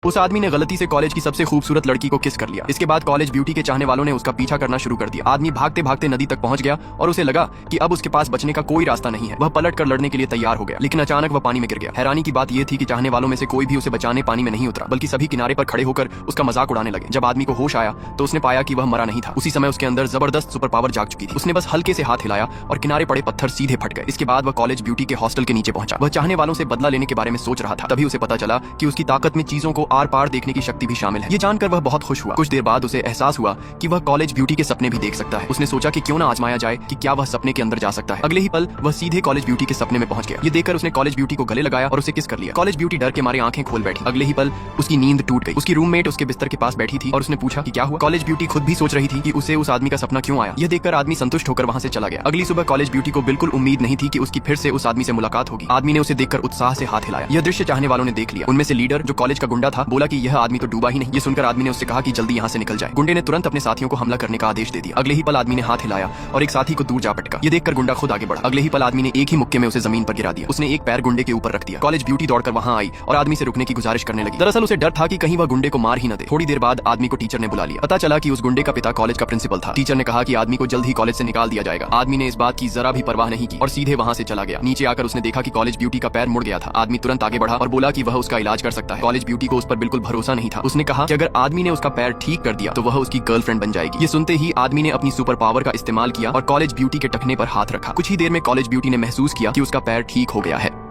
उस आदमी ने गलती से कॉलेज की सबसे खूबसूरत लड़की को किस कर लिया। इसके बाद कॉलेज ब्यूटी के चाहने वालों ने उसका पीछा करना शुरू कर दिया। आदमी भागते भागते नदी तक पहुंच गया और उसे लगा कि अब उसके पास बचने का कोई रास्ता नहीं है। वह पलट कर लड़ने के लिए तैयार हो गया, लेकिन अचानक वह पानी में गिर गया। हैरानी की बात यह थी कि चाहने वालों में से कोई भी उसे बचाने पानी में नहीं उतरा, बल्कि सभी किनारे पर खड़े होकर उसका मजाक उड़ाने लगे। जब आदमी को होश आया तो उसने पाया कि वह मरा नहीं था। उसी समय उसके अंदर जबरदस्त सुपर पावर जाग चुकी थी। उसने बस हल्के से हाथ हिलाया और किनारे पड़े पत्थर सीधे फट गए। इसके बाद वह कॉलेज ब्यूटी के हॉस्टल के नीचे पहुंचा। वह चाहने वालों से बदला लेने के बारे में सोच रहा था। तभी उसे पता चला कि उसकी ताकत में चीजों को आर पार देखने की शक्ति भी शामिल है। ये जानकर वह बहुत खुश हुआ। कुछ देर बाद उसे एहसास हुआ कि वह कॉलेज ब्यूटी के सपने भी देख सकता है। उसने सोचा कि क्यों ना आजमाया जाए कि क्या वह सपने के अंदर जा सकता है। अगले ही पल वह सीधे कॉलेज ब्यूटी के सपने में पहुंच गया। ये देखकर उसने कॉलेज ब्यूटी को गले लगाया और उसे किस कर लिया। कॉलेज ब्यूटी डर के मारे आंखें खोल बैठी। अगले ही पल उसकी नींद टूट गई। उसकी रूममेट उसके बिस्तर के पास बैठी थी और उसने पूछा कि क्या हुआ। कॉलेज ब्यूटी खुद भी सोच रही थी कि उसे उस आदमी का सपना क्यों आया। यह देखकर आदमी संतुष्ट होकर वहां से चला गया। अगली सुबह कॉलेज ब्यूटी को बिल्कुल उम्मीद नहीं थी कि उसकी फिर से उस आदमी से मुलाकात होगी। आदमी ने उसे देखकर उत्साह से हाथ हिलाया। यह दृश्य चाहने वालों ने देख लिया। उनमें से लीडर, जो कॉलेज का गुंडा था, बोला कि यह आदमी तो डूबा ही नहीं। ये सुनकर आदमी ने उससे कहा कि जल्दी यहाँ से निकल जाए। गुंडे ने तुरंत अपने साथियों को हमला करने का आदेश दे दिया। अगले ही पल आदमी ने हाथ हिलाया और एक साथी को दूर जा पटका। ये देखकर गुंडा खुद आगे बढ़ा। अगले ही पल आदमी ने एक ही मुक्के में उसे जमीन पर गिरा दिया। उसने एक पैर गुंडे के ऊपर रख दिया। कॉलेज ब्यूटी दौड़कर वहां आई और आदमी से रुकने की गुजारिश करने लगी। दरअसल उसे डर था कि कहीं वह गुंडे को मार ही न दे। थोड़ी देर बाद आदमी को टीचर ने बुला लिया। पता चला कि उस गुंडे का पिता कॉलेज का प्रिंसिपल था। टीचर ने कहा कि आदमी को जल्द ही कॉलेज से निकाल दिया जाएगा। आदमी ने इस बात की जरा भी परवाह नहीं की और सीधे वहां से चला गया। नीचे आकर उसने देखा कि कॉलेज ब्यूटी का पैर मुड़ गया था। आदमी तुरंत आगे बढ़ा और बोला कि वह उसका इलाज कर सकता है। कॉलेज ब्यूटी को उस पर बिल्कुल भरोसा नहीं था। उसने कहा कि अगर आदमी ने उसका पैर ठीक कर दिया तो वह उसकी गर्लफ्रेंड बन जाएगी। ये सुनते ही आदमी ने अपनी सुपर पावर का इस्तेमाल किया और कॉलेज ब्यूटी के टखने पर हाथ रखा। कुछ ही देर में कॉलेज ब्यूटी ने महसूस किया कि उसका पैर ठीक हो गया है।